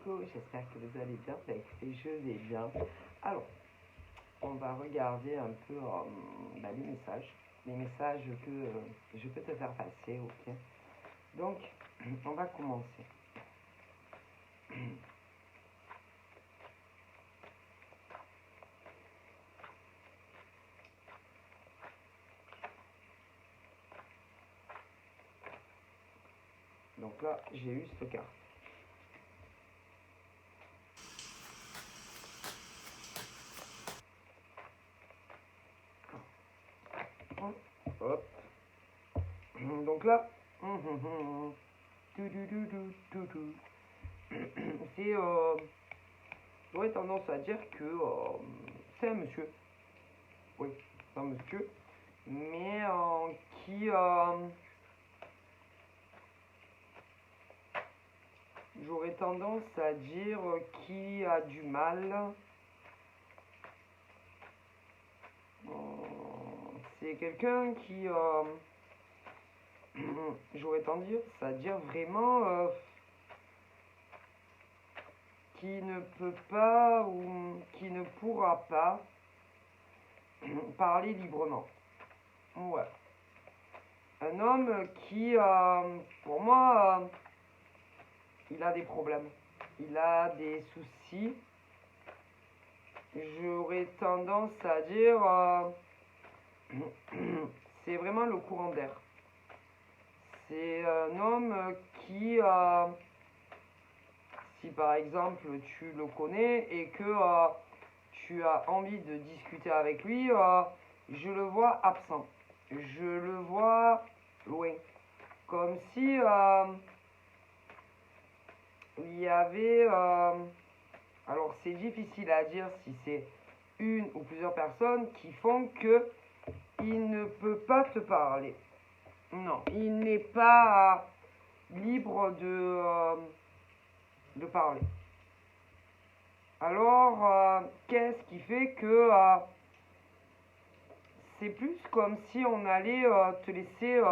coucou, j'espère que vous allez bien. Bah, écoutez, je vais bien. Alors, on va regarder un peu les messages que je peux te faire passer, ok? Donc, on va commencer. Donc là, j'ai eu cette carte. Hop. Donc là, c'est, j'aurais tendance à dire que c'est un monsieur. Oui, c'est un monsieur. Mais qui, j'aurais tendance à dire qui a du mal. C'est quelqu'un qui, j'aurais tendance à dire vraiment qui ne peut pas ou qui ne pourra pas parler librement. Ouais. Un homme qui, pour moi, il a des problèmes. Il a des soucis. J'aurais tendance à dire, c'est vraiment le courant d'air. C'est un homme qui, si par exemple tu le connais et que tu as envie de discuter avec lui, je le vois absent. Je le vois loin. Comme si il y avait... alors c'est difficile à dire si c'est une ou plusieurs personnes qui font que il ne peut pas te parler. Non, il n'est pas libre de parler. Alors, qu'est-ce qui fait que c'est plus comme si on allait te laisser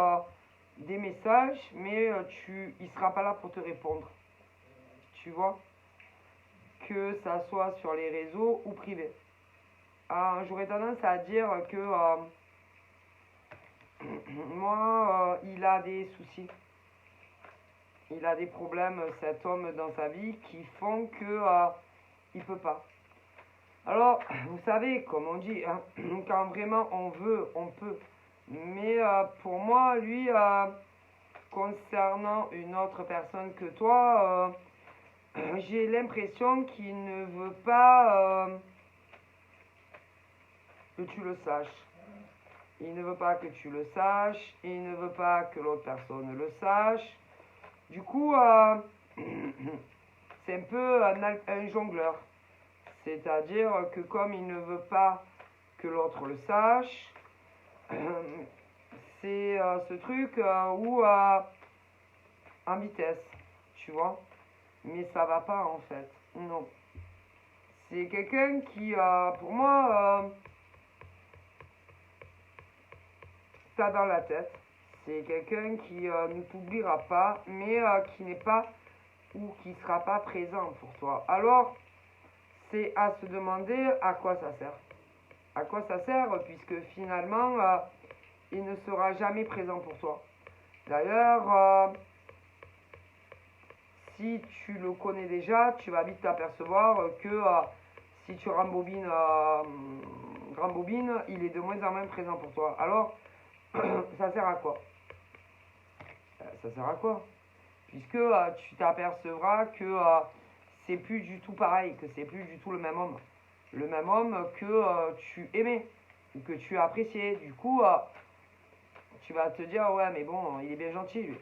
des messages, mais il ne sera pas là pour te répondre. Tu vois? Que ça soit sur les réseaux ou privé. J'aurais tendance à dire que moi, il a des soucis. Il a des problèmes, cet homme, dans sa vie qui font que il peut pas. Alors, vous savez, comme on dit, hein, quand vraiment on veut, on peut. Mais pour moi, lui, concernant une autre personne que toi, j'ai l'impression qu'il ne veut pas que tu le saches. Il ne veut pas que tu le saches, il ne veut pas que l'autre personne le sache. Du coup, c'est un peu un jongleur. C'est-à-dire que comme il ne veut pas que l'autre le sache, c'est ce truc où en vitesse, tu vois. Mais ça va pas en fait. Non. C'est quelqu'un qui, pour moi, t'as dans la tête. C'est quelqu'un qui ne t'oubliera pas, mais qui n'est pas ou qui ne sera pas présent pour toi. Alors, c'est à se demander à quoi ça sert. À quoi ça sert, puisque finalement, il ne sera jamais présent pour toi. D'ailleurs, si tu le connais déjà, tu vas vite t'apercevoir que si tu rembobines, il est de moins en moins présent pour toi. Alors, ça sert à quoi? Ça sert à quoi? Puisque tu t'apercevras que c'est plus du tout pareil, que c'est plus du tout le même homme. Le même homme que tu aimais, ou que tu appréciais. Du coup, tu vas te dire, ouais, mais bon, il est bien gentil, lui.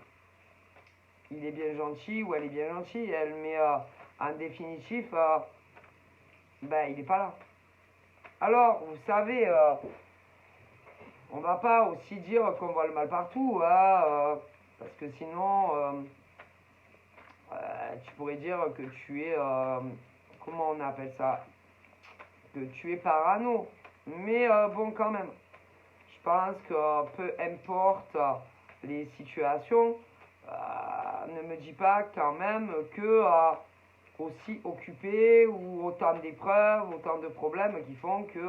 Il est bien gentil, ou elle est bien gentille, elle, mais en définitif, ben, il n'est pas là. Alors, vous savez, on va pas aussi dire qu'on voit le mal partout, hein, parce que sinon, tu pourrais dire que tu es, comment on appelle ça, que tu es parano. Mais bon, quand même, je pense que peu importe les situations, ne me dis pas quand même que aussi occupé ou autant d'épreuves, autant de problèmes qui font que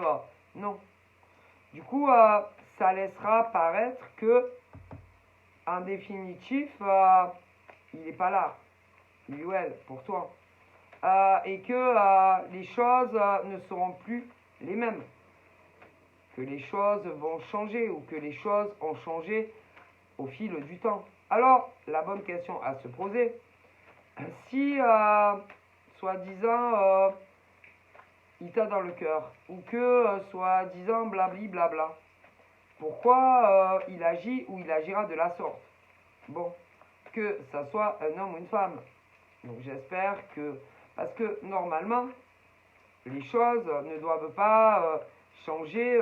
non. Du coup, ça laissera paraître que, en définitif, il n'est pas là, lui ou elle, pour toi. Et que les choses ne seront plus les mêmes. Que les choses vont changer ou que les choses ont changé au fil du temps. Alors, la bonne question à se poser, si, soi-disant, il t'a dans le cœur, ou que, soi-disant, blabli, blabla, pourquoi il agit ou il agira de la sorte? Bon, que ça soit un homme ou une femme. Donc j'espère que... Parce que normalement, les choses ne doivent pas changer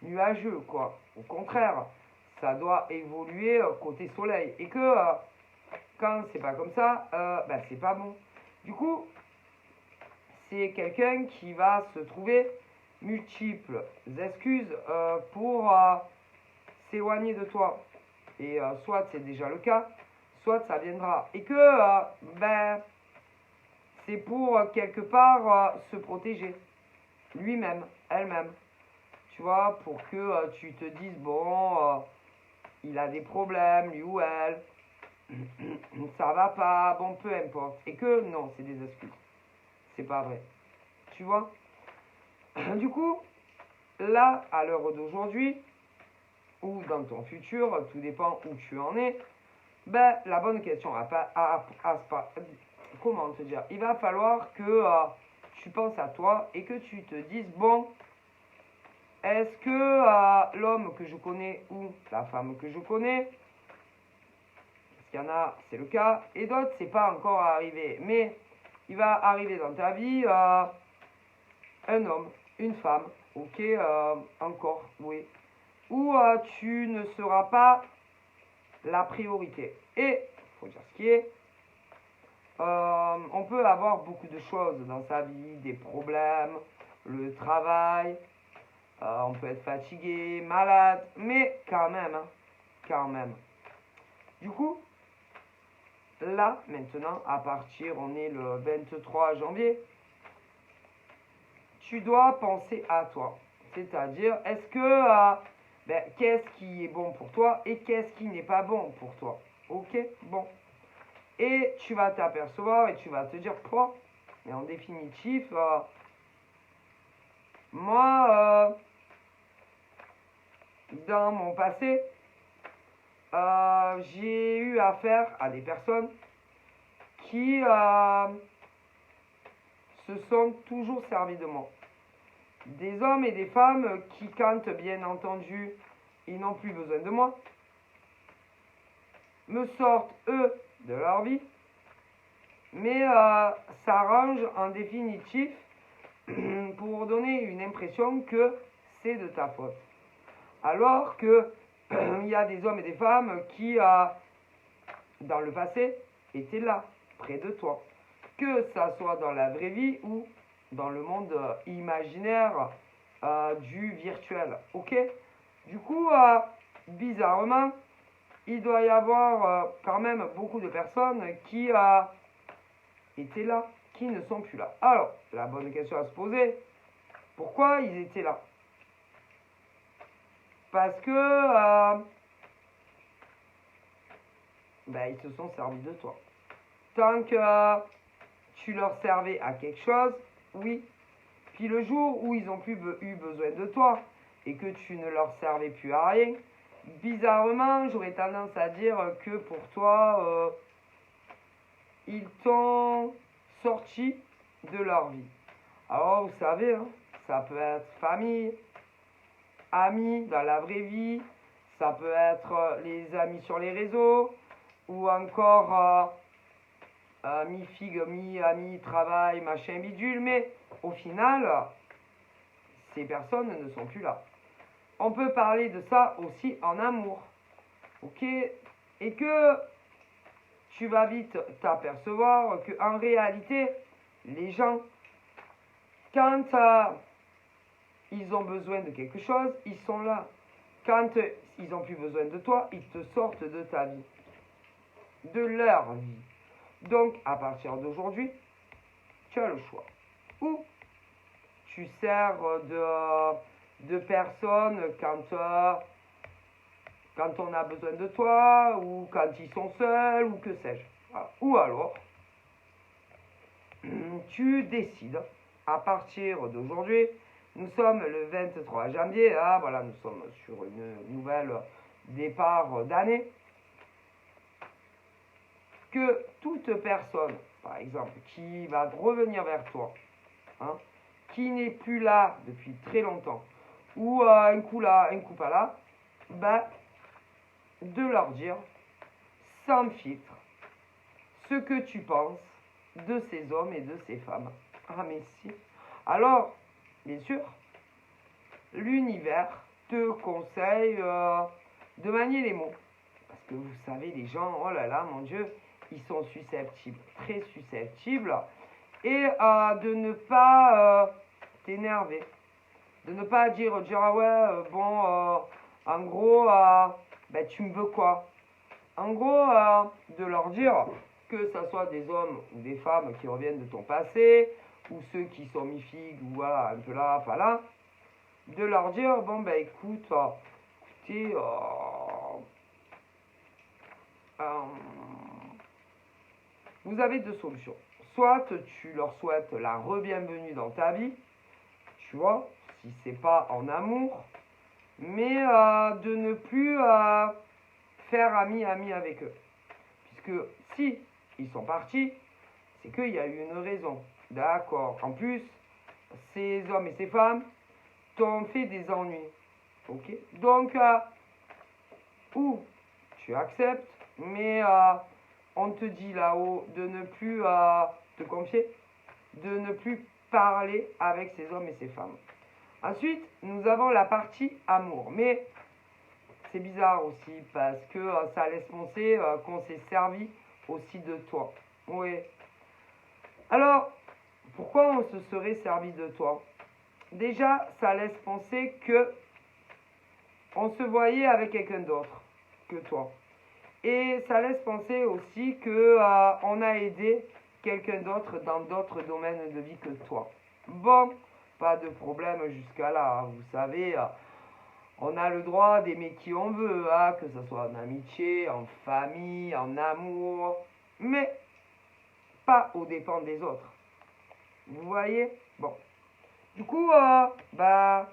nuageux, quoi. Au contraire, ça doit évoluer côté soleil. Et que quand c'est pas comme ça, c'est pas bon. Du coup, c'est quelqu'un qui va se trouver multiples excuses pour s'éloigner de toi. Et soit c'est déjà le cas, soit ça viendra. Et que c'est pour quelque part se protéger lui-même, elle-même. Tu vois, pour que tu te dises, bon, il a des problèmes, lui ou elle, ça va pas, bon, peu importe. Et que non, c'est des excuses. C'est pas vrai. Tu vois? Du coup, là, à l'heure d'aujourd'hui, ou dans ton futur, tout dépend où tu en es, la bonne question comment te dire, il va falloir que tu penses à toi et que tu te dises, bon, est-ce que l'homme que je connais ou la femme que je connais, parce qu'il y en a, c'est le cas, et d'autres, c'est pas encore arrivé, mais il va arriver dans ta vie un homme, une femme, ok, encore, oui, où tu ne seras pas la priorité. Et, faut dire ce qui est, on peut avoir beaucoup de choses dans sa vie, des problèmes, le travail, on peut être fatigué, malade, mais quand même, hein, quand même. Du coup, là, maintenant, à partir, on est le 23 janvier, tu dois penser à toi. C'est-à-dire, est-ce que, qu'est-ce qui est bon pour toi et qu'est-ce qui n'est pas bon pour toi? Ok, bon. Et tu vas t'apercevoir et tu vas te dire, quoi? Mais en définitif, moi, dans mon passé, j'ai eu affaire à des personnes qui se sont toujours servis de moi. Des hommes et des femmes qui, quand bien entendu, ils n'ont plus besoin de moi, me sortent, eux, de leur vie, mais s'arrangent en définitif pour donner une impression que c'est de ta faute. Alors que il y a des hommes et des femmes qui, dans le passé, étaient là, près de toi. Que ça soit dans la vraie vie ou dans le monde imaginaire du virtuel. Ok? Du coup, bizarrement, il doit y avoir quand même beaucoup de personnes qui étaient là, qui ne sont plus là. Alors, la bonne question à se poser, pourquoi ils étaient là? Parce que ils se sont servis de toi. Tant que tu leur servais à quelque chose, oui. Puis le jour où ils ont plus eu besoin de toi et que tu ne leur servais plus à rien, bizarrement, j'aurais tendance à dire que pour toi, ils t'ont sorti de leur vie. Alors, vous savez, hein, ça peut être famille, amis dans la vraie vie, ça peut être les amis sur les réseaux, ou encore mi-figue, mi-ami, travail, machin, bidule, mais au final, ces personnes ne sont plus là. On peut parler de ça aussi en amour, ok? Et que tu vas vite t'apercevoir qu'en réalité, les gens, quand ils ont besoin de quelque chose, ils sont là. Quand ils n'ont plus besoin de toi, ils te sortent de ta vie, de leur vie. Donc, à partir d'aujourd'hui, tu as le choix. Ou tu sers de personne quand on a besoin de toi, ou quand ils sont seuls, ou que sais-je. Voilà. Ou alors, tu décides, à partir d'aujourd'hui, nous sommes le 23 janvier, hein, voilà, nous sommes sur une nouvelle départ d'année, que toute personne, par exemple, qui va revenir vers toi, hein, qui n'est plus là depuis très longtemps, ou un coup là, un coup pas là, ben, de leur dire, sans filtre, ce que tu penses de ces hommes et de ces femmes. Ah mais si. Alors, bien sûr, l'univers te conseille de manier les mots. Parce que vous savez, les gens, oh là là, mon Dieu, ils sont susceptibles, très susceptibles. Et de ne pas t'énerver. De ne pas dire ah ouais, bon, en gros, ben, tu me veux quoi? En gros, de leur dire que ce soit des hommes ou des femmes qui reviennent de ton passé, ou ceux qui sont mi-figues, ou voilà, un peu là, pas là, de leur dire, bon, ben écoute, écoutez, vous avez deux solutions. Soit tu leur souhaites la re-bienvenue dans ta vie, tu vois, si c'est pas en amour, mais de ne plus faire ami avec eux. Puisque si ils sont partis, c'est qu'il y a eu une raison. D'accord. En plus, ces hommes et ces femmes t'ont fait des ennuis. Ok. Donc, ou tu acceptes, mais on te dit là-haut de ne plus te confier, de ne plus parler avec ces hommes et ces femmes. Ensuite, nous avons la partie amour. Mais c'est bizarre aussi parce que ça laisse penser qu'on s'est servi aussi de toi. Oui. Alors, pourquoi on se serait servi de toi? Déjà, ça laisse penser que on se voyait avec quelqu'un d'autre que toi. Et ça laisse penser aussi que on a aidé quelqu'un d'autre dans d'autres domaines de vie que toi. Bon, pas de problème jusqu'à là. Hein. Vous savez, on a le droit d'aimer qui on veut, hein, que ce soit en amitié, en famille, en amour, mais pas aux dépens des autres. Vous voyez? Bon. Du coup, bah,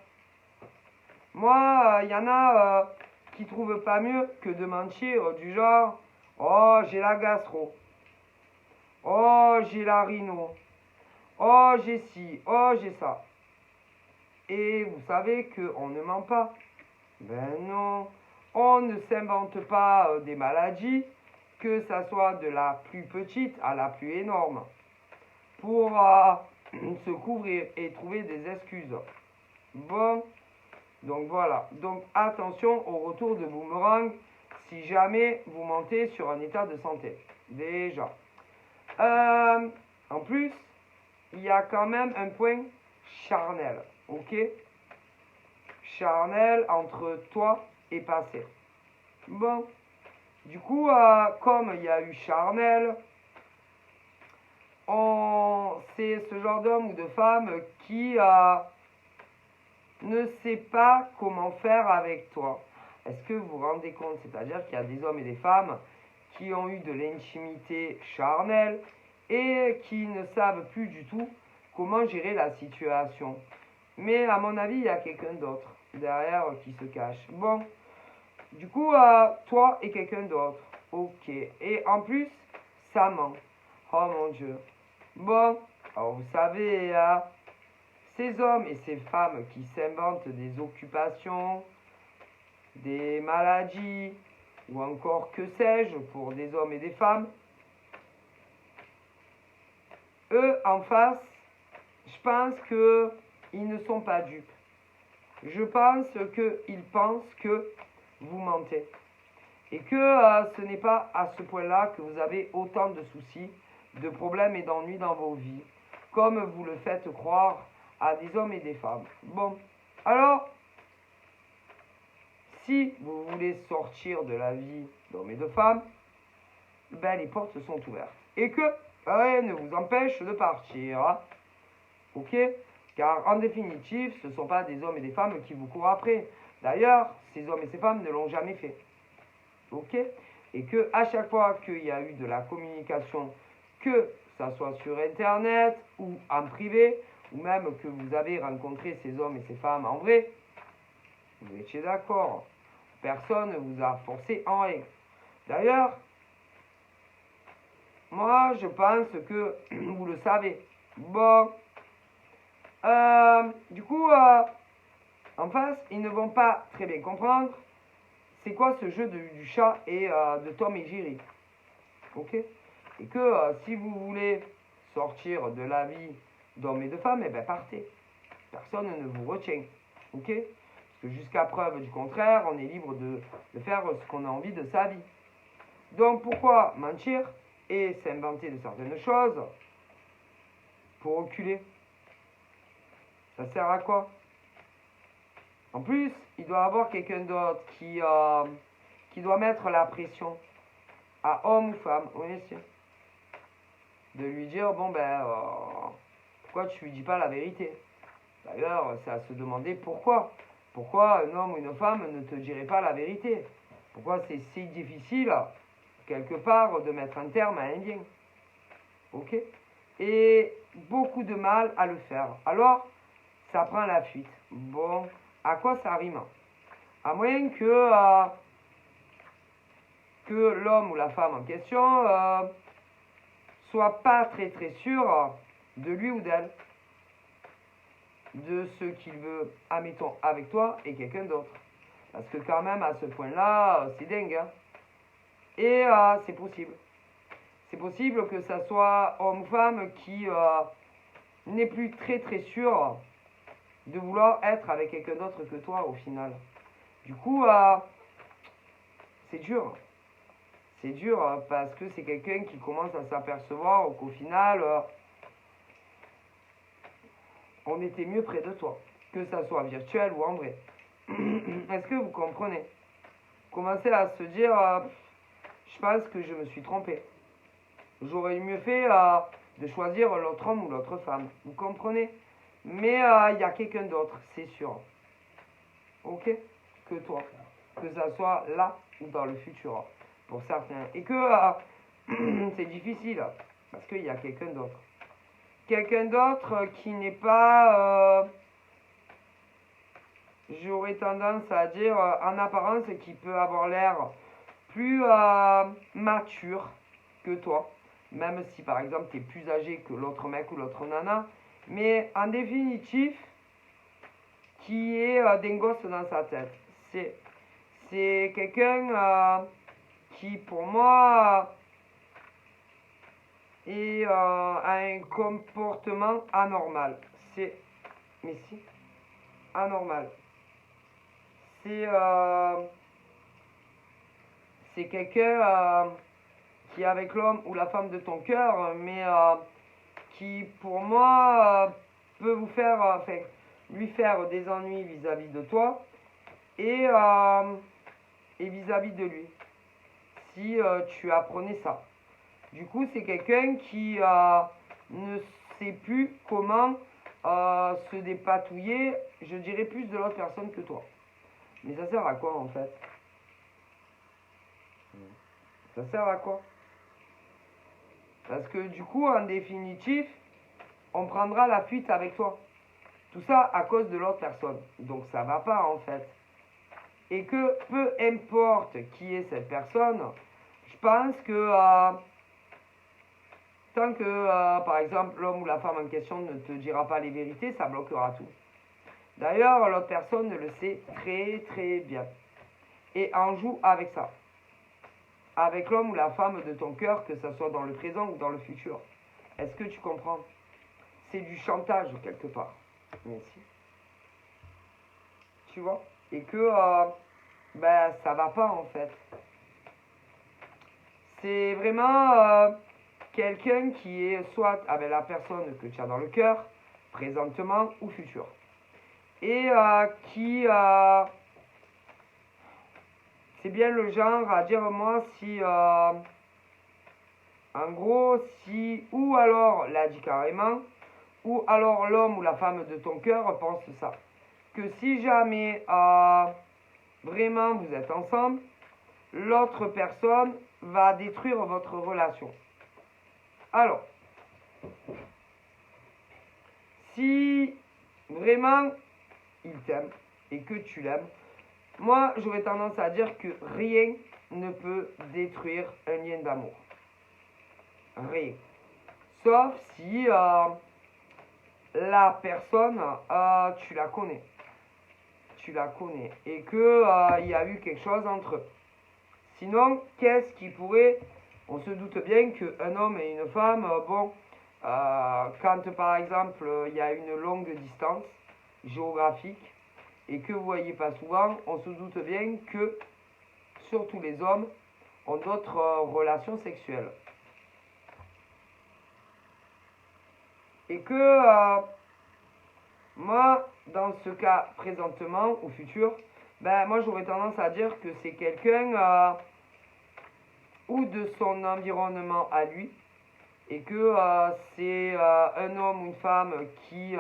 moi, il y en a qui trouvent pas mieux que de mentir du genre, oh, j'ai la gastro, oh, j'ai la rhino, oh, j'ai ci, oh, j'ai ça. Et vous savez qu'on ne ment pas. Ben non, on ne s'invente pas des maladies, que ça soit de la plus petite à la plus énorme, pour se couvrir et trouver des excuses. Bon, donc voilà. Donc attention au retour de boomerang si jamais vous mentez sur un état de santé. Déjà. En plus, il y a quand même un point charnel, ok? Charnel entre toi et passé. Bon, du coup, comme il y a eu charnel, c'est ce genre d'homme ou de femme qui ne sait pas comment faire avec toi. Est-ce que vous vous rendez compte? C'est-à-dire qu'il y a des hommes et des femmes qui ont eu de l'intimité charnelle et qui ne savent plus du tout comment gérer la situation. Mais à mon avis, il y a quelqu'un d'autre derrière qui se cache. Bon, du coup, toi et quelqu'un d'autre. Ok. Et en plus, ça ment. Oh mon Dieu. Bon, alors vous savez, ces hommes et ces femmes qui s'inventent des occupations, des maladies, ou encore que sais-je pour des hommes et des femmes, eux, en face, je pense qu'ils ne sont pas dupes. Je pense qu'ils pensent que vous mentez. Et que ce n'est pas à ce point-là que vous avez autant de soucis, de problèmes et d'ennuis dans vos vies, comme vous le faites croire à des hommes et des femmes. Bon, alors, si vous voulez sortir de la vie d'hommes et de femmes, ben les portes sont ouvertes. Et que rien ne vous empêche de partir. Ok? Car en définitive, ce ne sont pas des hommes et des femmes qui vous courent après. D'ailleurs, ces hommes et ces femmes ne l'ont jamais fait. Ok? Et que à chaque fois qu'il y a eu de la communication, que ça soit sur Internet ou en privé, ou même que vous avez rencontré ces hommes et ces femmes en vrai, vous étiez d'accord. Personne ne vous a forcé en rien. D'ailleurs, moi, je pense que vous le savez. Bon, du coup, en face, ils ne vont pas très bien comprendre c'est quoi ce jeu du chat et de Tom et Jerry. Ok? Et que si vous voulez sortir de la vie d'hommes et de femmes, eh ben partez. Personne ne vous retient. Ok? Parce que jusqu'à preuve du contraire, on est libre de faire ce qu'on a envie de sa vie. Donc pourquoi mentir et s'inventer de certaines choses pour reculer? Ça sert à quoi? En plus, il doit y avoir quelqu'un d'autre qui doit mettre la pression à homme ou femme, oui monsieur. De lui dire, bon ben, pourquoi tu lui dis pas la vérité? D'ailleurs, c'est à se demander pourquoi. Pourquoi un homme ou une femme ne te dirait pas la vérité? Pourquoi c'est si difficile, quelque part, de mettre un terme à un bien? Ok? Et beaucoup de mal à le faire. Alors, ça prend la fuite. Bon, à quoi ça rime? À moins que l'homme ou la femme en question soit pas très très sûr de lui ou d'elle, de ce qu'il veut, admettons, avec toi et quelqu'un d'autre. Parce que quand même, à ce point-là, c'est dingue. Hein. Et c'est possible. C'est possible que ça soit homme ou femme qui n'est plus très très sûr de vouloir être avec quelqu'un d'autre que toi au final. Du coup, c'est dur. C'est dur parce que c'est quelqu'un qui commence à s'apercevoir qu'au final, on était mieux près de toi, que ça soit virtuel ou en vrai. Est-ce que vous comprenez? Commencez à se dire, je pense que je me suis trompé. J'aurais mieux fait de choisir l'autre homme ou l'autre femme. Vous comprenez? Mais il y a quelqu'un d'autre, c'est sûr. Ok? Que toi. Que ça soit là ou dans le futur. Pour certains. Et que c'est difficile. Parce qu'il y a quelqu'un d'autre. Quelqu'un d'autre qui n'est pas, j'aurais tendance à dire, en apparence, qui peut avoir l'air plus mature que toi. Même si par exemple tu es plus âgé que l'autre mec ou l'autre nana. Mais en définitive, qui est d'un gosse dans sa tête. C'est quelqu'un qui, pour moi, a un comportement anormal. Mais si, anormal. C'est quelqu'un qui est avec l'homme ou la femme de ton cœur, mais qui, pour moi, peut vous faire, lui faire des ennuis vis-à-vis de toi et vis-à-vis de lui. Si tu apprenais ça. Du coup, c'est quelqu'un qui ne sait plus comment se dépatouiller, je dirais plus de l'autre personne que toi. Mais ça sert à quoi en fait? Ça sert à quoi? Parce que du coup, en définitive, on prendra la fuite avec toi. Tout ça à cause de l'autre personne. Donc ça va pas en fait. Et que peu importe qui est cette personne, je pense que tant que, par exemple, l'homme ou la femme en question ne te dira pas les vérités, ça bloquera tout. D'ailleurs, l'autre personne le sait très très bien. Et en joue avec ça. Avec l'homme ou la femme de ton cœur, que ce soit dans le présent ou dans le futur. Est-ce que tu comprends? C'est du chantage quelque part. Merci. Tu vois? Et que ben ça va pas en fait. C'est vraiment quelqu'un qui est soit avec la personne que tu as dans le cœur, présentement ou futur. Et qui c'est bien le genre à dire moi si En gros, si, ou alors l'a dit carrément, ou alors l'homme ou la femme de ton cœur pense ça. Que si jamais vraiment vous êtes ensemble, l'autre personne va détruire votre relation. Alors, si vraiment il t'aime et que tu l'aimes, moi j'aurais tendance à dire que rien ne peut détruire un lien d'amour. Rien. Sauf si la personne, tu la connais. Tu la connais. Et que il y a eu quelque chose entre eux. Sinon, qu'est-ce qui pourrait... On se doute bien qu'un homme et une femme, quand par exemple il y a une longue distance géographique et que vous ne voyez pas souvent, on se doute bien que, surtout les hommes, ont d'autres relations sexuelles. Et que moi, dans ce cas présentement ou futur, ben moi j'aurais tendance à dire que c'est quelqu'un ou de son environnement à lui, et que c'est un homme ou une femme qui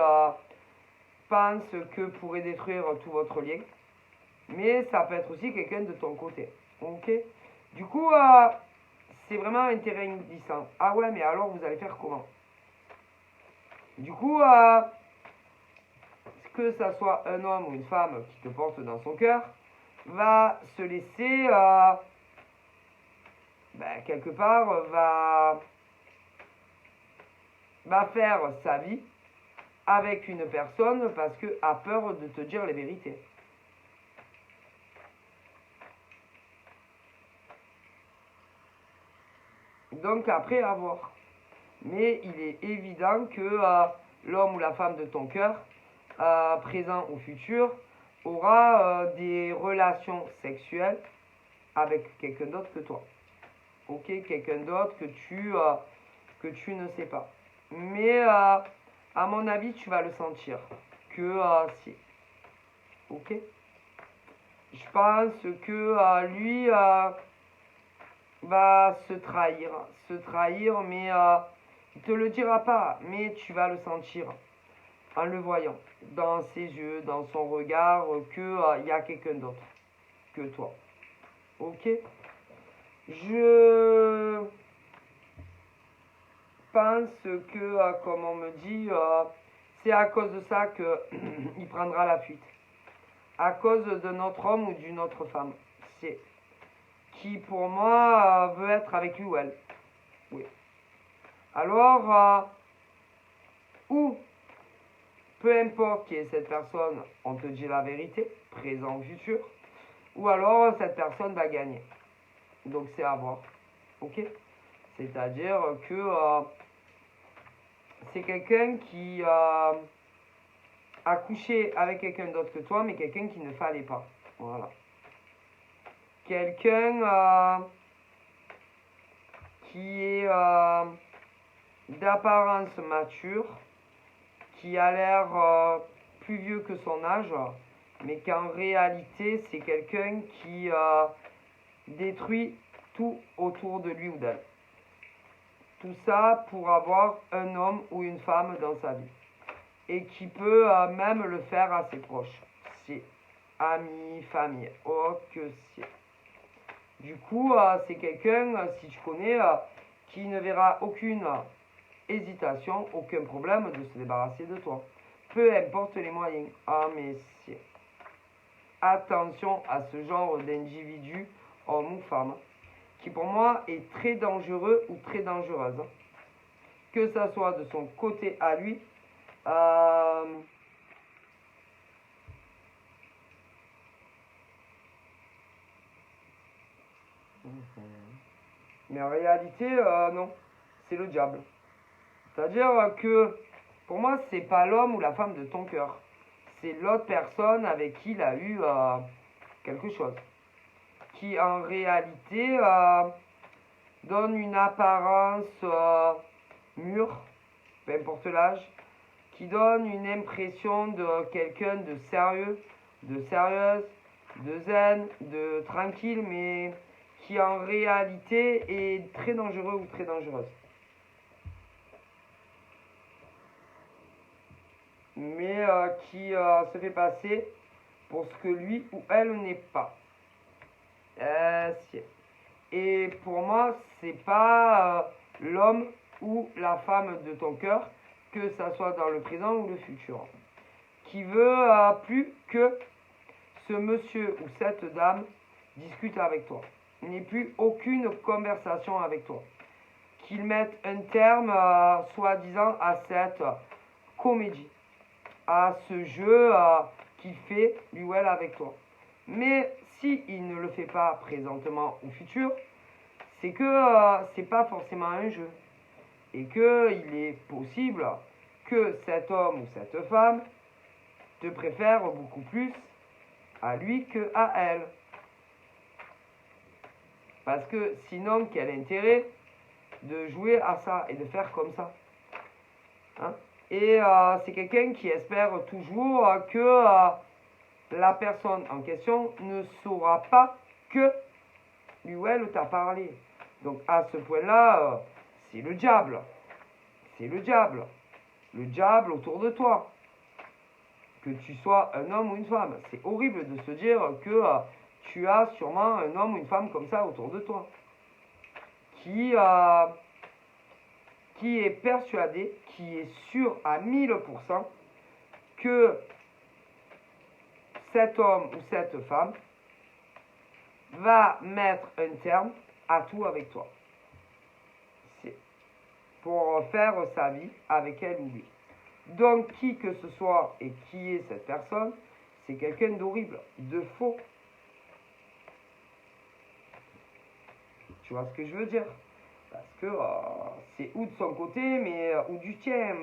pense que pourrait détruire tout votre lien, mais ça peut être aussi quelqu'un de ton côté. Ok. Du coup, c'est vraiment un terrain glissant. Ah ouais, mais alors vous allez faire comment? Du coup, que ça soit un homme ou une femme qui te porte dans son cœur, va se laisser, quelque part, va faire sa vie avec une personne parce qu'elle a peur de te dire les vérités. Donc après, à voir. Mais il est évident que l'homme ou la femme de ton cœur, présent ou futur, aura des relations sexuelles avec quelqu'un d'autre que toi. Ok, quelqu'un d'autre que tu ne sais pas. Mais à mon avis, tu vas le sentir. Que si. Ok. Je pense que lui va se trahir, mais il te le dira pas, mais tu vas le sentir en le voyant dans ses yeux, dans son regard, que y a quelqu'un d'autre que toi. Ok. Je pense que, comme on me dit, c'est à cause de ça qu'il prendra la fuite. À cause d'un autre homme ou d'une autre femme. C'est qui, pour moi, veut être avec lui ou elle. Oui. Alors, ou, peu importe qui est cette personne, on te dit la vérité, présent ou futur, ou alors cette personne va gagner. Donc c'est à voir. Ok. C'est-à-dire que c'est quelqu'un qui a couché avec quelqu'un d'autre que toi, mais quelqu'un qui ne fallait pas. Voilà. Quelqu'un qui est d'apparence mature, qui a l'air plus vieux que son âge, mais qu'en réalité c'est quelqu'un qui détruit tout autour de lui ou d'elle. Tout ça pour avoir un homme ou une femme dans sa vie. Et qui peut même le faire à ses proches. C'est amis, famille. Oh que c'est. Du coup, c'est quelqu'un, si tu connais, qui ne verra aucune hésitation, aucun problème de se débarrasser de toi. Peu importe les moyens. Ah mais c'est. Attention à ce genre d'individu, homme ou femme, qui pour moi est très dangereux ou très dangereuse. Que ça soit de son côté à lui, mais en réalité, non, c'est le diable. C'est-à-dire que pour moi, c'est pas l'homme ou la femme de ton cœur. C'est l'autre personne avec qui il a eu quelque chose. Qui en réalité donne une apparence mûre, peu importe l'âge, qui donne une impression de quelqu'un de sérieux, de sérieuse, de zen, de tranquille, mais qui en réalité est très dangereux ou très dangereuse. Mais qui se fait passer pour ce que lui ou elle n'est pas. Et pour moi, c'est pas l'homme ou la femme de ton cœur, que ça soit dans le présent ou le futur, qui veut plus que ce monsieur ou cette dame discute avec toi, n'ait plus aucune conversation avec toi, qu'il mette un terme soi-disant à cette comédie, à ce jeu qu'il fait lui ou elle avec toi. Mais si il ne le fait pas présentement ou futur, c'est que c'est pas forcément un jeu et que il est possible que cet homme ou cette femme te préfère beaucoup plus à lui que à elle. Parce que sinon, quel intérêt de jouer à ça et de faire comme ça, hein? Et c'est quelqu'un qui espère toujours que la personne en question ne saura pas que lui ou elle t'a parlé. Donc à ce point-là, c'est le diable. C'est le diable. Le diable autour de toi. Que tu sois un homme ou une femme. C'est horrible de se dire que tu as sûrement un homme ou une femme comme ça autour de toi. Qui est persuadé, qui est sûr à 1000% que cet homme ou cette femme va mettre un terme à tout avec toi. C'est pour faire sa vie avec elle ou lui. Donc, qui que ce soit et qui est cette personne, c'est quelqu'un d'horrible, de faux. Tu vois ce que je veux dire? Parce que c'est ou de son côté, mais ou du tien,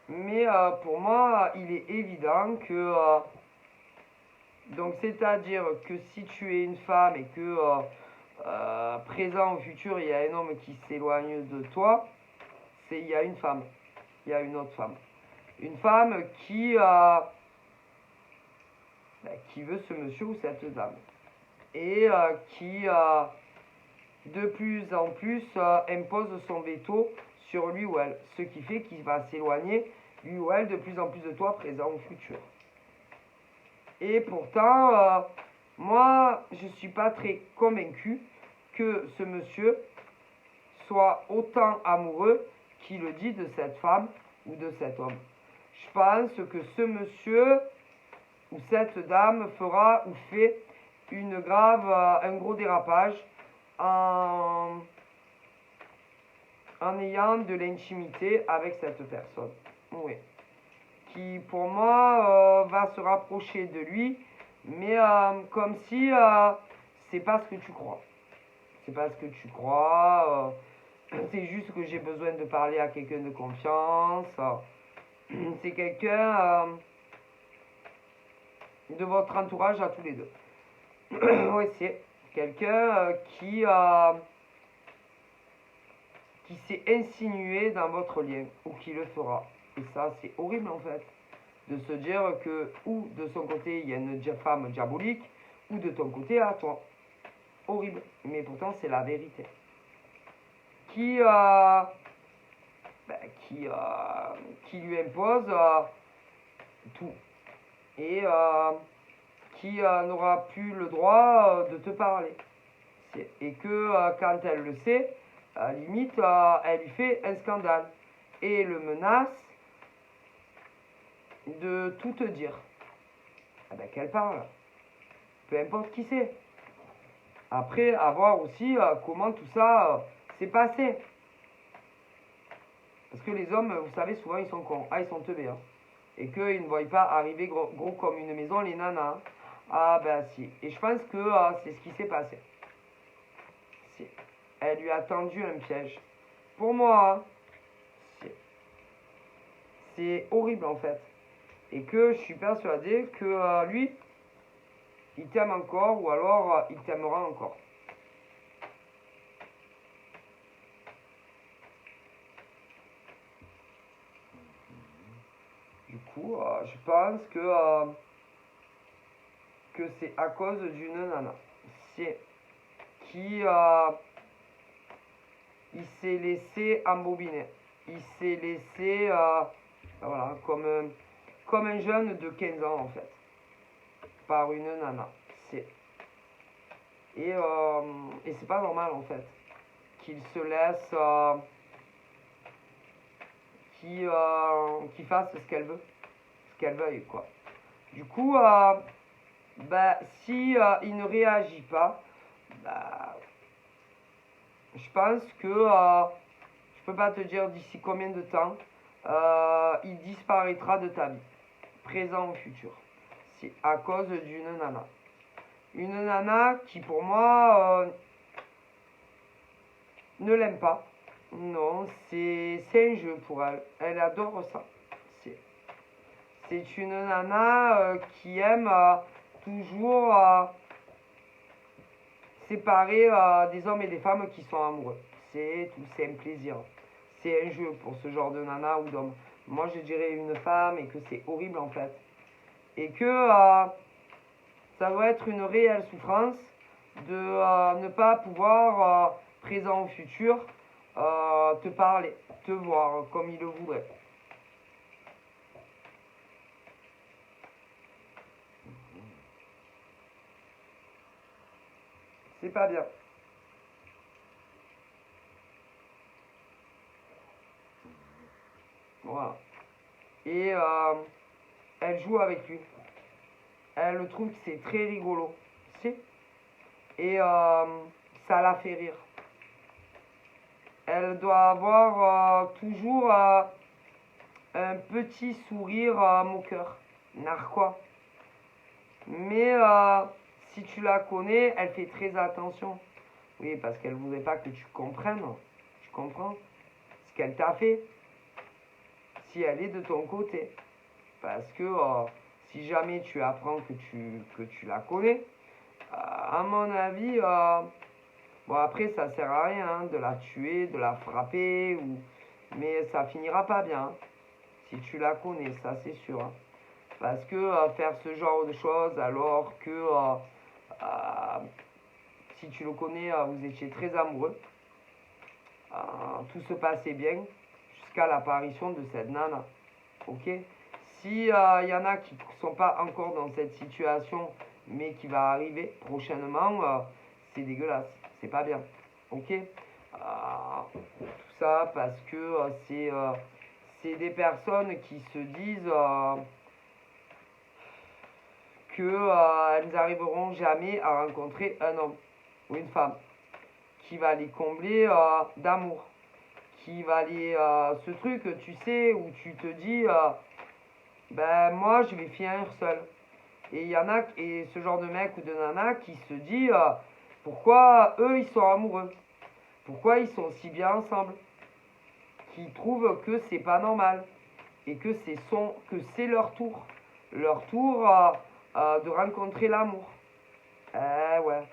mais pour moi, il est évident que donc c'est-à-dire que si tu es une femme et que présent ou futur, il y a un homme qui s'éloigne de toi, il y a une femme, il y a une autre femme. Une femme qui veut ce monsieur ou cette dame. Et qui, de plus en plus, impose son veto sur lui ou elle. Ce qui fait qu'il va s'éloigner, lui ou elle, de plus en plus de toi, présent ou futur. Et pourtant, moi, je ne suis pas très convaincu que ce monsieur soit autant amoureux qu'il le dit de cette femme ou de cet homme. Je pense que ce monsieur ou cette dame fera ou fait un gros dérapage en ayant de l'intimité avec cette personne. Oui. Qui pour moi va se rapprocher de lui, mais comme si c'est pas ce que tu crois. C'est pas ce que tu crois. C'est juste que j'ai besoin de parler à quelqu'un de confiance. C'est quelqu'un de votre entourage à tous les deux. Oui, c'est quelqu'un qui s'est insinué dans votre lien, ou qui le fera. Et ça, c'est horrible en fait, de se dire que, ou de son côté, il y a une femme diabolique, ou de ton côté, à toi. Horrible, mais pourtant, c'est la vérité. Qui lui impose tout. Et qui n'aura plus le droit de te parler. Et que quand elle le sait, limite, elle lui fait un scandale. Et le menace de tout te dire. Ah ben qu'elle parle. Peu importe qui c'est. Après, à voir aussi comment tout ça s'est passé. Parce que les hommes, vous savez, souvent ils sont cons. Ah, ils sont teubés. Hein. Et qu'ils ne voient pas arriver gros comme une maison les nanas. Hein. Ah ben si. Et je pense que c'est ce qui s'est passé. Si. Elle lui a tendu un piège. Pour moi, c'est horrible en fait. Et que je suis persuadé que lui, il t'aime encore ou alors il t'aimera encore. Du coup, je pense que que c'est à cause d'une nana. C'est qui il s'est laissé embobiner. Il s'est laissé voilà, comme un jeune de 15 ans en fait. Par une nana. Et c'est pas normal en fait. Qu'il se laisse qu'il fasse ce qu'elle veut. Ce qu'elle veuille quoi. Du coup, si il ne réagit pas, je pense que je peux pas te dire d'ici combien de temps il disparaîtra de ta vie, présent ou futur. C'est à cause d'une nana. Une nana qui pour moi ne l'aime pas. Non, c'est un jeu pour elle. Elle adore ça. C'est une nana qui aime toujours séparer des hommes et des femmes qui sont amoureux. C'est un plaisir. C'est un jeu pour ce genre de nana ou d'homme. Moi, je dirais une femme et que c'est horrible en fait. Et que ça doit être une réelle souffrance de ne pas pouvoir, présent ou futur, te parler, te voir comme il le voudrait. C'est pas bien. Voilà. Et elle joue avec lui. Elle trouve que c'est très rigolo. Si. Et ça la fait rire. Elle doit avoir toujours un petit sourire moqueur, narquois. Mais si tu la connais, elle fait très attention. Oui, parce qu'elle ne voudrait pas que tu comprennes. Tu comprends ce qu'elle t'a fait. Si elle est de ton côté. Parce que si jamais tu apprends que tu la connais, à mon avis, bon après ça sert à rien hein, de la tuer, de la frapper, mais ça finira pas bien. Hein, si tu la connais, ça c'est sûr. Hein. Parce que faire ce genre de choses alors que si tu le connais, vous étiez très amoureux, tout se passait bien jusqu'à l'apparition de cette nana. Ok. Si y en a qui ne sont pas encore dans cette situation, mais qui va arriver prochainement, c'est dégueulasse, c'est pas bien. Ok. Tout ça parce que c'est des personnes qui se disent qu'elles n'arriveront jamais à rencontrer un homme ou une femme qui va les combler d'amour, qui va les ce truc tu sais où tu te dis ben moi je vais finir seul. Et il y en a et ce genre de mec ou de nana qui se dit pourquoi eux ils sont amoureux, pourquoi ils sont si bien ensemble, qui trouvent que c'est pas normal et que c'est leur tour de rencontrer l'amour. Ouais.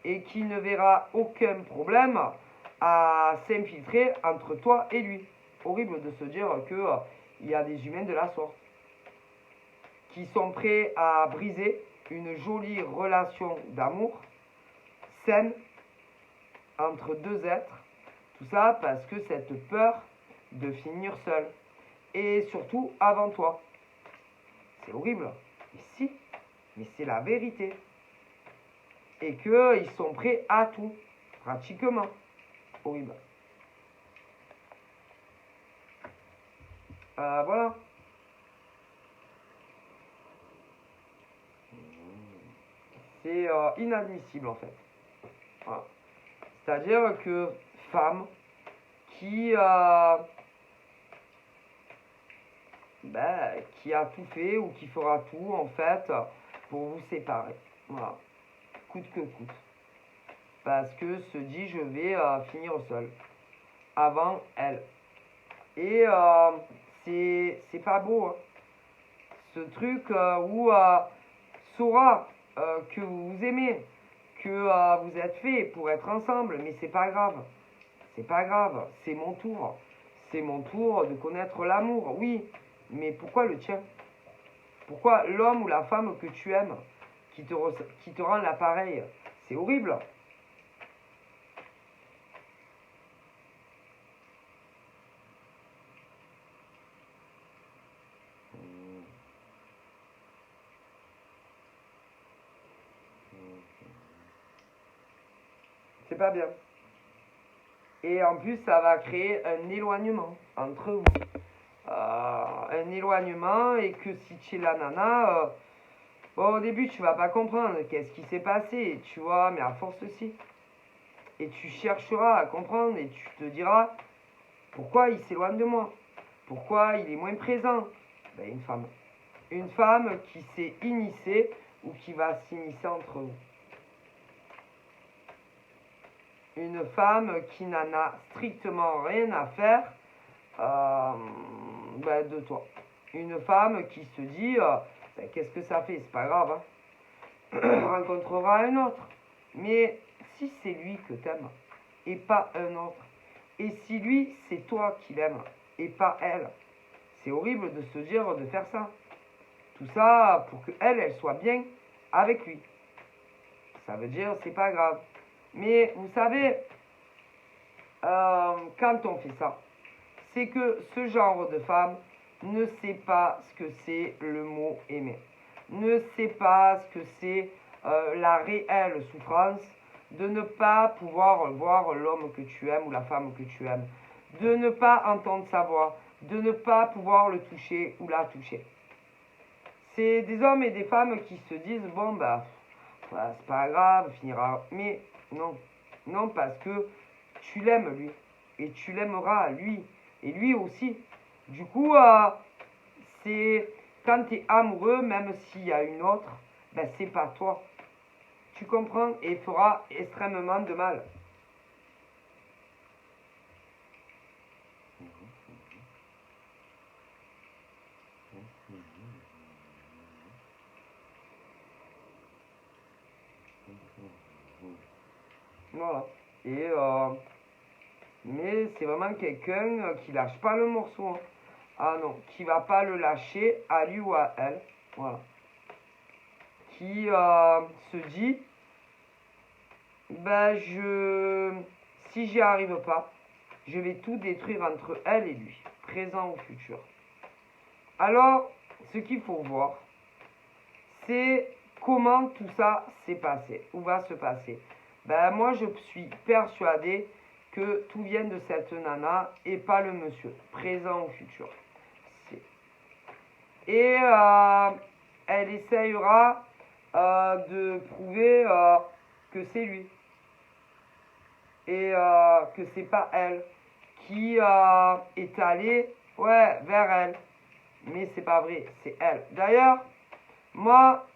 Et qui ne verra aucun problème à s'infiltrer entre toi et lui. Horrible de se dire que il y a des humains de la sorte qui sont prêts à briser une jolie relation d'amour saine entre deux êtres. Tout ça parce que cette peur de finir seul. Et surtout avant toi. C'est horrible. Mais si, mais c'est la vérité. Et qu'ils sont prêts à tout, pratiquement. Horrible. Voilà. C'est inadmissible en fait. Voilà. C'est-à-dire que femme qui a tout fait ou qui fera tout en fait pour vous séparer. Voilà. Coûte que coûte. Parce que se dit je vais finir seul avant elle. Et c'est pas beau. Hein. Ce truc où saura que vous vous aimez, que vous êtes fait pour être ensemble, mais c'est pas grave. C'est pas grave, c'est mon tour. C'est mon tour de connaître l'amour, oui. Mais pourquoi le tien? Pourquoi l'homme ou la femme que tu aimes, qui te rend l'appareil. C'est horrible. C'est pas bien. Et en plus, ça va créer un éloignement entre vous. Un éloignement et que si tu es la nana, bon, au début, tu vas pas comprendre qu'est-ce qui s'est passé, tu vois, mais à force aussi. Et tu chercheras à comprendre et tu te diras pourquoi il s'éloigne de moi, pourquoi il est moins présent. Ben, une femme. Une femme qui s'est initiée ou qui va s'initier entre vous. Une femme qui n'en a strictement rien à faire de toi. Une femme qui se dit qu'est-ce que ça fait, c'est pas grave, hein. Rencontrera un autre. Mais si c'est lui que t'aimes et pas un autre, et si lui c'est toi qui l'aime et pas elle, c'est horrible de se dire de faire ça. Tout ça pour que elle soit bien avec lui. Ça veut dire c'est pas grave. Mais vous savez, quand on fait ça, c'est que ce genre de femme ne sait pas ce que c'est le mot aimer. Ne sait pas ce que c'est la réelle souffrance de ne pas pouvoir voir l'homme que tu aimes ou la femme que tu aimes. De ne pas entendre sa voix. De ne pas pouvoir le toucher ou la toucher. C'est des hommes et des femmes qui se disent, bon, c'est pas grave, finira. Mais non, non, parce que tu l'aimes lui, et tu l'aimeras lui, et lui aussi. Du coup, c'est quand tu es amoureux, même s'il y a une autre, ben c'est pas toi. Tu comprends? Et fera extrêmement de mal. Voilà. Et mais c'est vraiment quelqu'un qui lâche pas le morceau. Hein. Ah non, qui va pas le lâcher à lui ou à elle. Voilà. Qui se dit, si j'y arrive pas, je vais tout détruire entre elle et lui, présent ou futur. Alors, ce qu'il faut voir, c'est comment tout ça s'est passé, ou va se passer. Moi, je suis persuadé que tout vient de cette nana et pas le monsieur, présent ou futur. Et elle essayera de prouver que c'est lui et que c'est pas elle qui est allée vers elle. Mais c'est pas vrai, c'est elle. D'ailleurs, moi,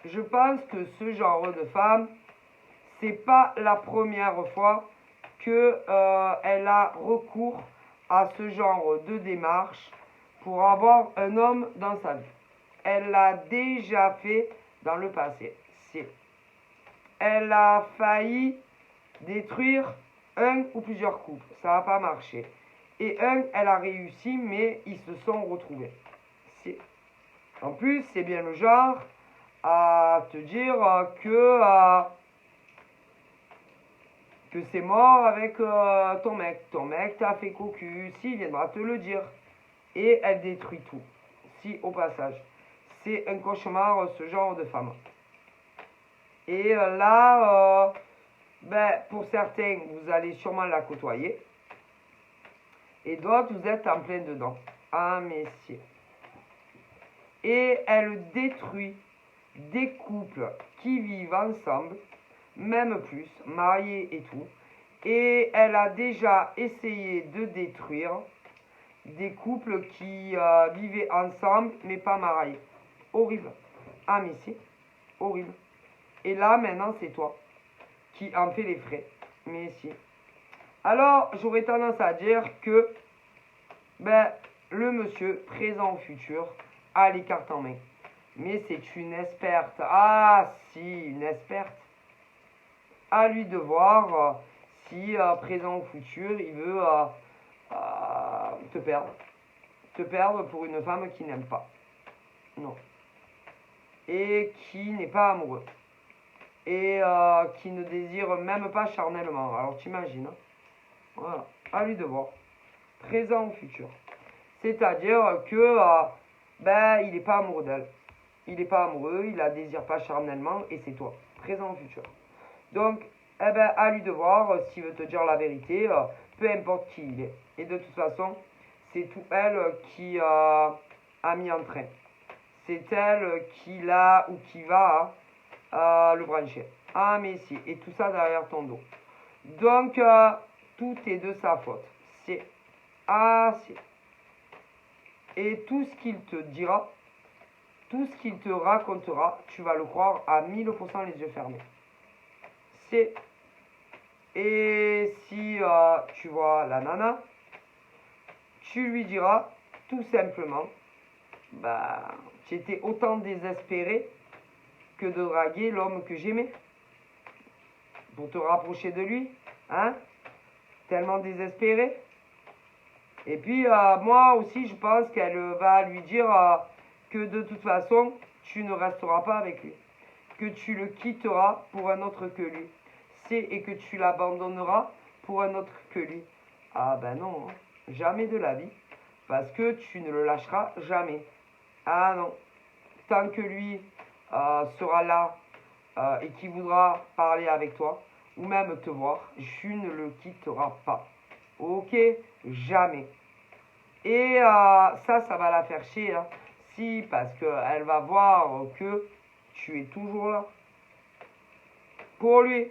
je pense que ce genre de femme, c'est pas la première fois que elle a recours à ce genre de démarche pour avoir un homme dans sa vie. Elle l'a déjà fait dans le passé. Elle a failli détruire un ou plusieurs couples. Ça n'a pas marché. Et elle a réussi, mais ils se sont retrouvés. En plus, c'est bien le genre à te dire que c'est mort avec ton mec. Ton mec t'a fait cocu, si, il viendra te le dire. Et elle détruit tout. Si, au passage. C'est un cauchemar, ce genre de femme. Et là, pour certains, vous allez sûrement la côtoyer. Et d'autres, vous êtes en plein dedans. Ah, messieurs. Et elle détruit des couples qui vivent ensemble, même plus, mariés et tout. Et elle a déjà essayé de détruire des couples qui vivaient ensemble, mais pas mariés. Horrible. Ah, mais si. Horrible. Et là, maintenant, c'est toi qui en fais les frais. Mais si. Alors, j'aurais tendance à dire que le monsieur, présent ou futur, a les cartes en main. Mais c'est une experte. Ah, si, une experte. À lui de voir si, présent ou futur, il veut te perdre. Te perdre pour une femme qui n'aime pas. Non. et qui n'est pas amoureux et qui ne désire même pas charnellement. Alors t'imagines, hein. Voilà, à lui de voir, présent ou futur. C'est-à-dire que ben, il n'est pas amoureux d'elle. Il n'est pas amoureux, il la désire pas charnellement et c'est toi, présent ou futur. Donc, eh ben, à lui de voir s'il veut te dire la vérité, peu importe qui il est. Et de toute façon, c'est tout elle qui a mis en train. C'est elle qui l'a ou qui va le brancher. Ah, mais si. Et tout ça derrière ton dos. Donc, tout est de sa faute. C'est. Ah, c'est. Et tout ce qu'il te dira, tout ce qu'il te racontera, tu vas le croire à 1000% les yeux fermés. C'est. Et si tu vois la nana, tu lui diras tout simplement, bah, tu étais autant désespéré que de draguer l'homme que j'aimais pour te rapprocher de lui, hein, tellement désespéré. Et puis moi aussi je pense qu'elle va lui dire que de toute façon tu ne resteras pas avec lui, que tu le quitteras pour un autre que lui, et que tu l'abandonneras pour un autre que lui. Ah ben non, hein, jamais de la vie, parce que tu ne le lâcheras jamais. Ah non, tant que lui sera là et qu'il voudra parler avec toi, ou même te voir, tu ne le quitteras pas. Ok, jamais. Et ça va la faire chier. Hein. Si, parce qu'elle va voir que tu es toujours là. Pour lui,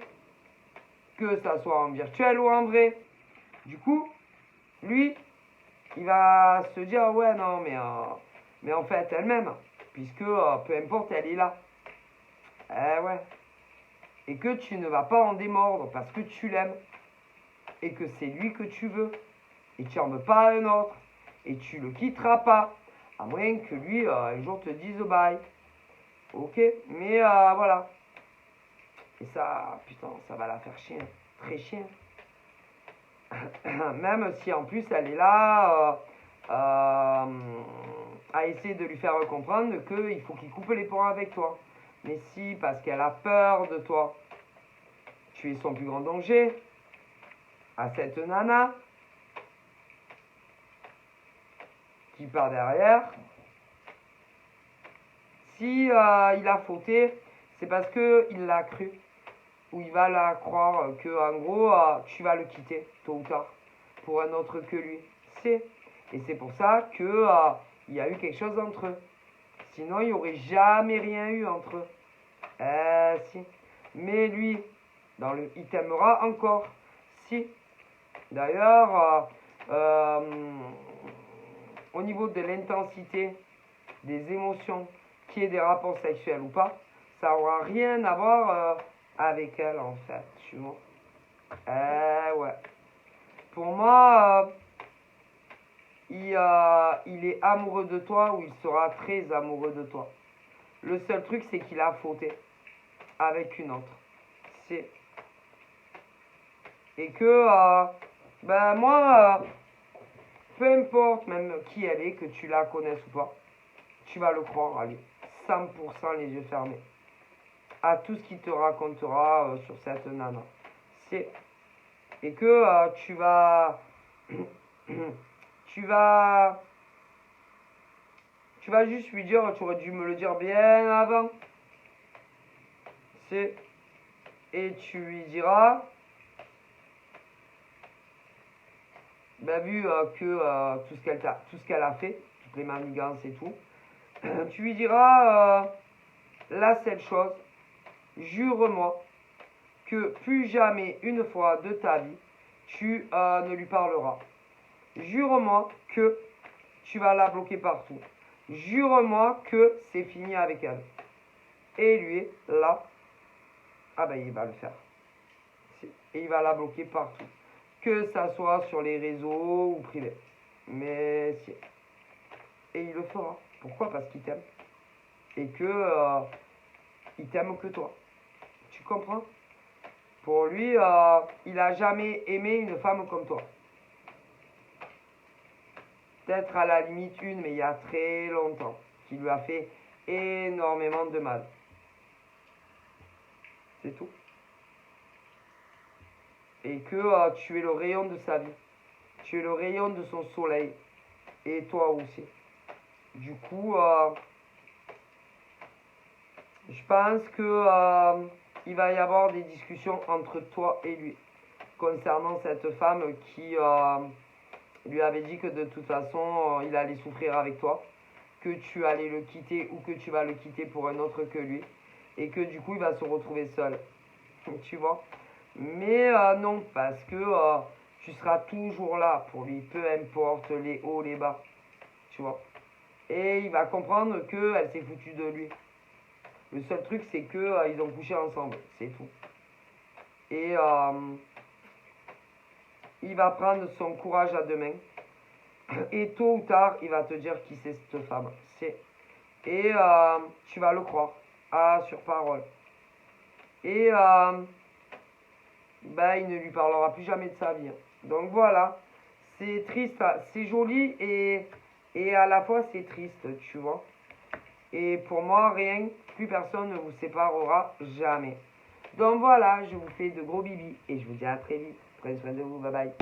que ça soit en virtuel ou en vrai. Du coup, lui, il va se dire, ouais, non, mais en fait, elle-même, puisque peu importe, elle est là. Eh ouais. Et que tu ne vas pas en démordre parce que tu l'aimes. Et que c'est lui que tu veux. Et tu n'en veux pas un autre. Et tu le quitteras pas. À moins que lui, un jour, te dise bye. Ok. Mais voilà. Et ça, putain, ça va la faire chier. Très chier. Même si en plus, elle est là à essayer de lui faire comprendre qu'il faut qu'il coupe les ponts avec toi. Mais si, parce qu'elle a peur de toi. Tu es son plus grand danger. À cette nana qui part derrière. Si il a fauté, c'est parce qu'il l'a cru. Ou il va la croire que en gros tu vas le quitter tôt ou tard pour un autre que lui. Et c'est pour ça que il y a eu quelque chose entre eux. Sinon il n'y aurait jamais rien eu entre eux. Si. Mais lui, il t'aimera encore. Si. D'ailleurs, au niveau de l'intensité des émotions, qu'il y ait des rapports sexuels ou pas, ça n'aura rien à voir avec elle en fait, tu vois. Ouais. Pour moi, il est amoureux de toi ou il sera très amoureux de toi. Le seul truc, c'est qu'il a fauté avec une autre. Et que, ben moi, peu importe même qui elle est, que tu la connaisses ou pas, tu vas le croire, allez, 100% les yeux fermés. À tout ce qu'il te racontera sur cette nana. Et que tu vas... tu vas juste lui dire, tu aurais dû me le dire bien avant. Et tu lui diras, ben, vu que tout ce qu'elle a fait, toutes les manigances et tout, tu lui diras la seule chose, jure-moi que plus jamais une fois de ta vie, tu ne lui parleras. Jure-moi que tu vas la bloquer partout. Jure-moi que c'est fini avec elle. Et lui, là, ah ben il va le faire. Et il va la bloquer partout. Que ça soit sur les réseaux ou privé. Mais si. Et il le fera. Pourquoi? Parce qu'il t'aime. Et que il t'aime que toi. Tu comprends? Pour lui, il a jamais aimé une femme comme toi. Peut-être à la limite une, mais il y a très longtemps, qui lui a fait énormément de mal. C'est tout. Et que tu es le rayon de sa vie. Tu es le rayon de son soleil. Et toi aussi. Du coup, je pense que il va y avoir des discussions entre toi et lui concernant cette femme qui lui avait dit que de toute façon il allait souffrir avec toi, que tu allais le quitter ou que tu vas le quitter pour un autre que lui et que du coup il va se retrouver seul. Tu vois. Mais non, parce que tu seras toujours là pour lui, peu importe les hauts, les bas. Tu vois. Et il va comprendre qu'elle s'est foutue de lui. Le seul truc, c'est que ils ont couché ensemble, c'est tout. Et il va prendre son courage à deux mains. Et tôt ou tard, il va te dire qui c'est cette femme. Et tu vas le croire, sur parole. Et ben, il ne lui parlera plus jamais de sa vie. Donc voilà, c'est triste, c'est joli et à la fois c'est triste, tu vois. Et pour moi, rien, plus personne ne vous séparera jamais. Donc voilà, je vous fais de gros bibis et je vous dis à très vite. Prenez soin de vous, bye bye.